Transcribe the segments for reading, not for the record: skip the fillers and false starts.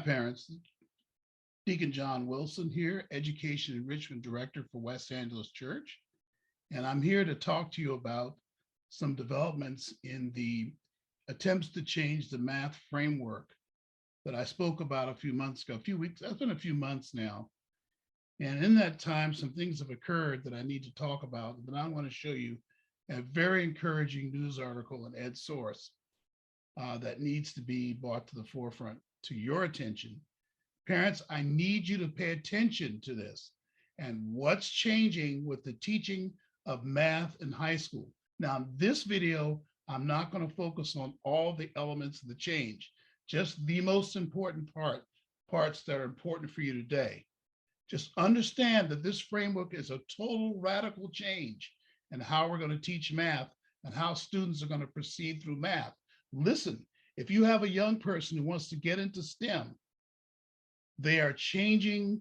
parents. Deacon John Wilson here, Education Enrichment Director for West Angeles Church. And I'm here to talk to you about some developments in the attempts to change the math framework that I spoke about a few months ago, a few weeks, that's been a few months now. And in that time, some things have occurred that I need to talk about. But I want to show you a very encouraging news article in EdSource that needs to be brought to the forefront to your attention. Parents, I need you to pay attention to this and what's changing with the teaching of math in high school. Now, in this video, I'm not going to focus on all the elements of the change, just the most important parts that are important for you today. Just understand that this framework is a total radical change in how we're going to teach math and how students are going to proceed through math. Listen, if you have a young person who wants to get into STEM, they are changing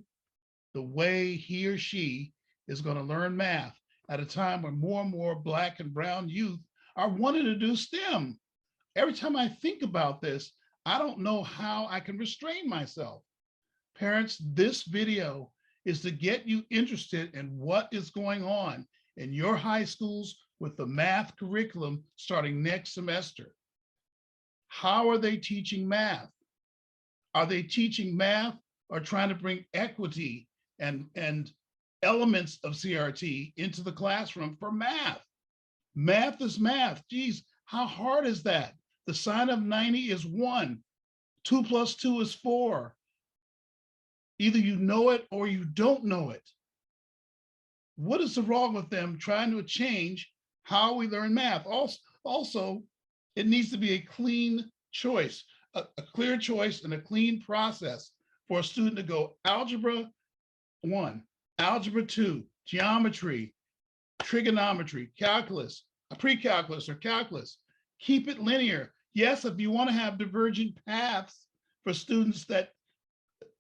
the way he or she is going to learn math at a time when more and more Black and brown youth are wanting to do STEM. Every time I think about this, I don't know how I can restrain myself. Parents, this video is to get you interested in what is going on in your high schools with the math curriculum starting next semester. How are they teaching math? Are they teaching math or trying to bring equity and elements of CRT into the classroom for math? Math is math. Geez, how hard is that? The sine of 90 is 1. 2 plus 2 is 4. Either you know it or you don't know it. What is wrong with them trying to change how we learn math? Also, it needs to be a clean choice, a clear choice and a clean process for a student to go algebra 1, algebra 2, geometry, trigonometry, calculus, pre-calculus or calculus. Keep it linear. Yes, if you want to have divergent paths for students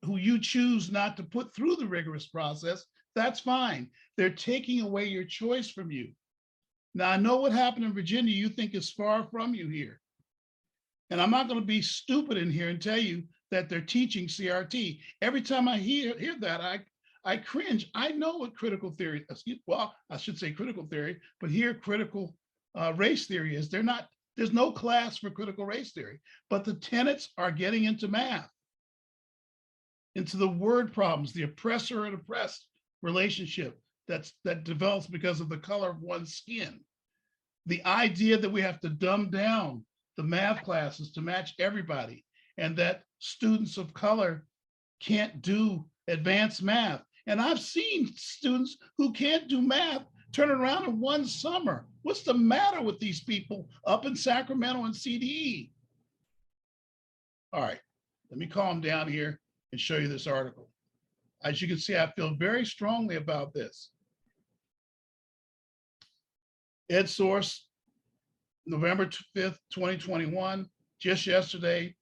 who you choose not to put through the rigorous process, that's fine. They're taking away your choice from you. Now, I know what happened in Virginia you think is far from you here. And I'm not going to be stupid in here and tell you that they're teaching CRT. Every time I hear that, I cringe. I know what critical theory, well, I should say critical theory, but here critical race theory is. There's no class for critical race theory, but the tenets are getting into math, into the word problems, the oppressor and oppressed relationship that develops because of the color of one's skin. The idea that we have to dumb down the math classes to match everybody and that students of color can't do advanced math. And I've seen students who can't do math turn around in one summer. What's the matter with these people up in Sacramento and CDE? All right, let me calm down here and show you this article. As you can see, I feel very strongly about this. EdSource, November 5th, 2021, just yesterday.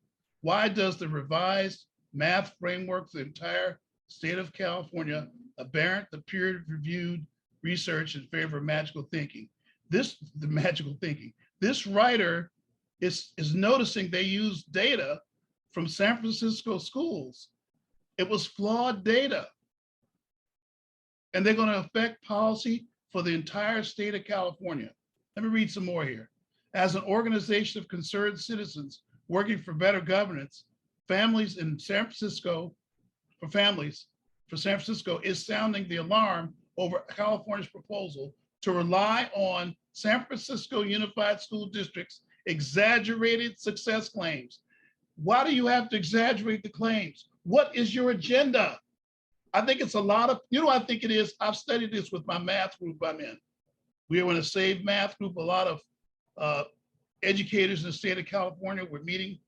Why does the revised math framework for the entire state of California aberrant the peer-reviewed research in favor of magical thinking? This writer is noticing they use data from San Francisco schools. It was flawed data. And they're going to affect policy for the entire state of California. Let me read some more here. As an organization of concerned citizens working for better governance, families in San Francisco, for San Francisco is sounding the alarm over California's proposal to rely on San Francisco Unified School District's exaggerated success claims. Why do you have to exaggerate the claims? What is your agenda? I think it's a lot of, you know what I think it is? I've studied this with my math group I'm in. We are in a SAVE math group, a lot of educators in the state of California. We're meeting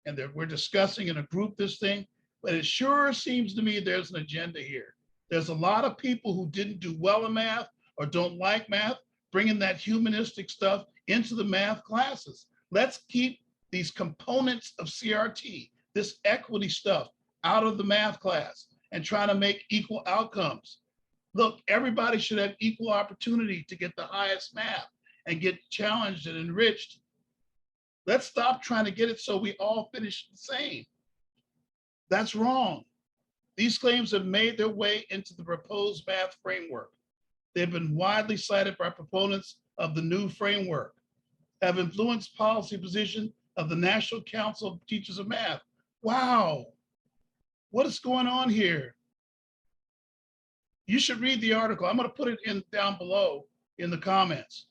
and we're discussing in a group this thing, but it sure seems to me there's an agenda here. There's a lot of people who didn't do well in math or don't like math, bringing that humanistic stuff into the math classes. Let's keep these components of CRT, this equity stuff, out of the math class and trying to make equal outcomes. Look, everybody should have equal opportunity to get the highest math and get challenged and enriched. Let's stop trying to get it so we all finish the same. That's wrong. These claims have made their way into the proposed math framework. They've been widely cited by proponents of the new framework, have influenced policy position of the National Council of Teachers of Math. Wow, what is going on here? You should read the article. I'm going to put it in down below in the comments.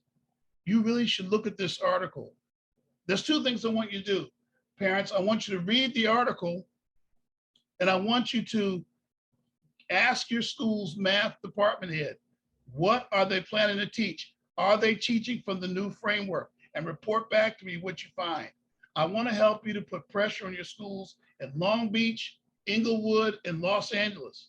You really should look at this article. There's two things I want you to do. Parents, I want you to read the article, and I want you to ask your school's math department head, what are they planning to teach? Are they teaching from the new framework? And report back to me what you find. I want to help you to put pressure on your schools at Long Beach, Inglewood, and Los Angeles.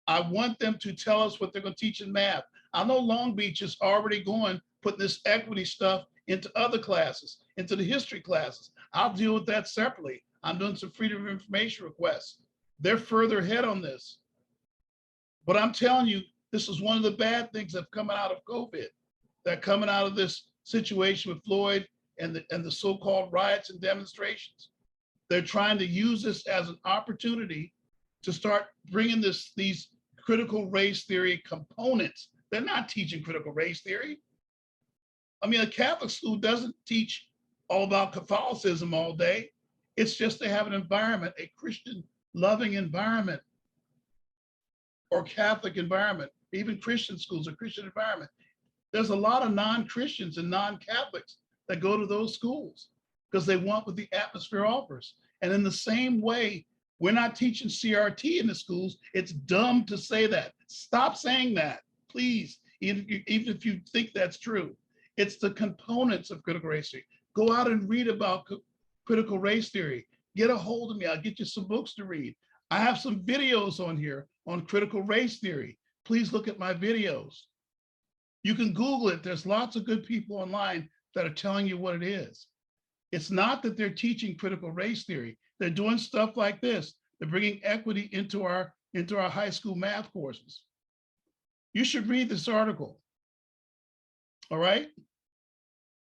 I want them to tell us what they're going to teach in math. I know Long Beach is already putting this equity stuff into other classes, into the history classes. I'll deal with that separately. I'm doing some freedom of information requests. They're further ahead on this. But I'm telling you, this is one of the bad things that have come out of COVID, that coming out of this situation with Floyd and the so-called riots and demonstrations. They're trying to use this as an opportunity to start bringing these critical race theory components. They're not teaching critical race theory. I mean, a Catholic school doesn't teach all about Catholicism all day. It's just they have an environment, a Christian loving environment, or Catholic environment. Even Christian schools, a Christian environment. There's a lot of non-Christians and non-Catholics that go to those schools because they want what the atmosphere offers. And in the same way, we're not teaching CRT in the schools. It's dumb to say that. Stop saying that, please, even if you think that's true. It's the components of critical race theory. Go out and read about critical race theory. Get a hold of me. I'll get you some books to read. I have some videos on here on critical race theory. Please look at my videos. You can Google it. There's lots of good people online that are telling you what it is. It's not that they're teaching critical race theory. They're doing stuff like this. They're bringing equity into our high school math courses. You should read this article. All right?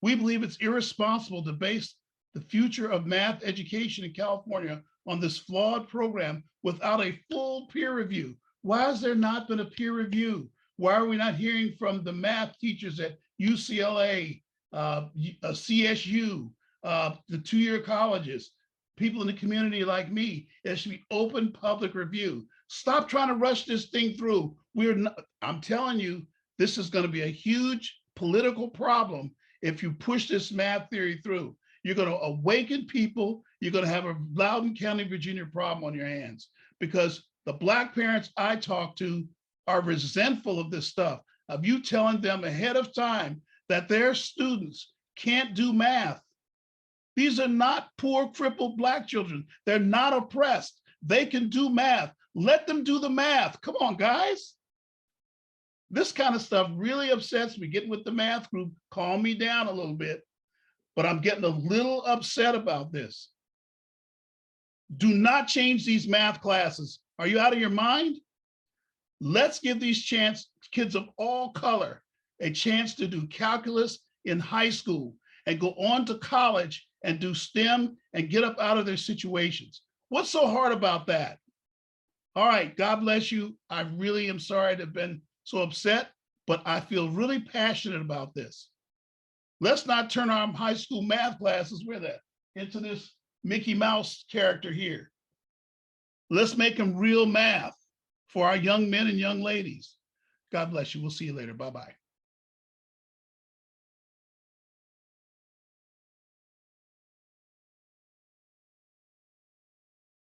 We believe it's irresponsible to base the future of math education in California on this flawed program without a full peer review. Why has there not been a peer review? Why are we not hearing from the math teachers at UCLA, CSU, the two-year colleges, people in the community like me? There should be open public review. Stop trying to rush this thing through. I'm telling you, this is going to be a huge political problem if you push this math theory through. You're going to awaken people. You're going to have a Loudoun County, Virginia problem on your hands because the Black parents I talk to are resentful of this stuff, of you telling them ahead of time that their students can't do math. These are not poor, crippled Black children. They're not oppressed. They can do math. Let them do the math. Come on, guys. This kind of stuff really upsets me. Getting with the math group, calm me down a little bit, but I'm getting a little upset about this. Do not change these math classes. Are you out of your mind? Let's give these kids of all color a chance to do calculus in high school and go on to college and do STEM and get up out of their situations. What's so hard about that? All right, God bless you. I really am sorry to have been so upset, but I feel really passionate about this. Let's not turn our high school math classes into this Mickey Mouse character here. Let's make them real math for our young men and young ladies. God bless you. We'll see you later. Bye-bye.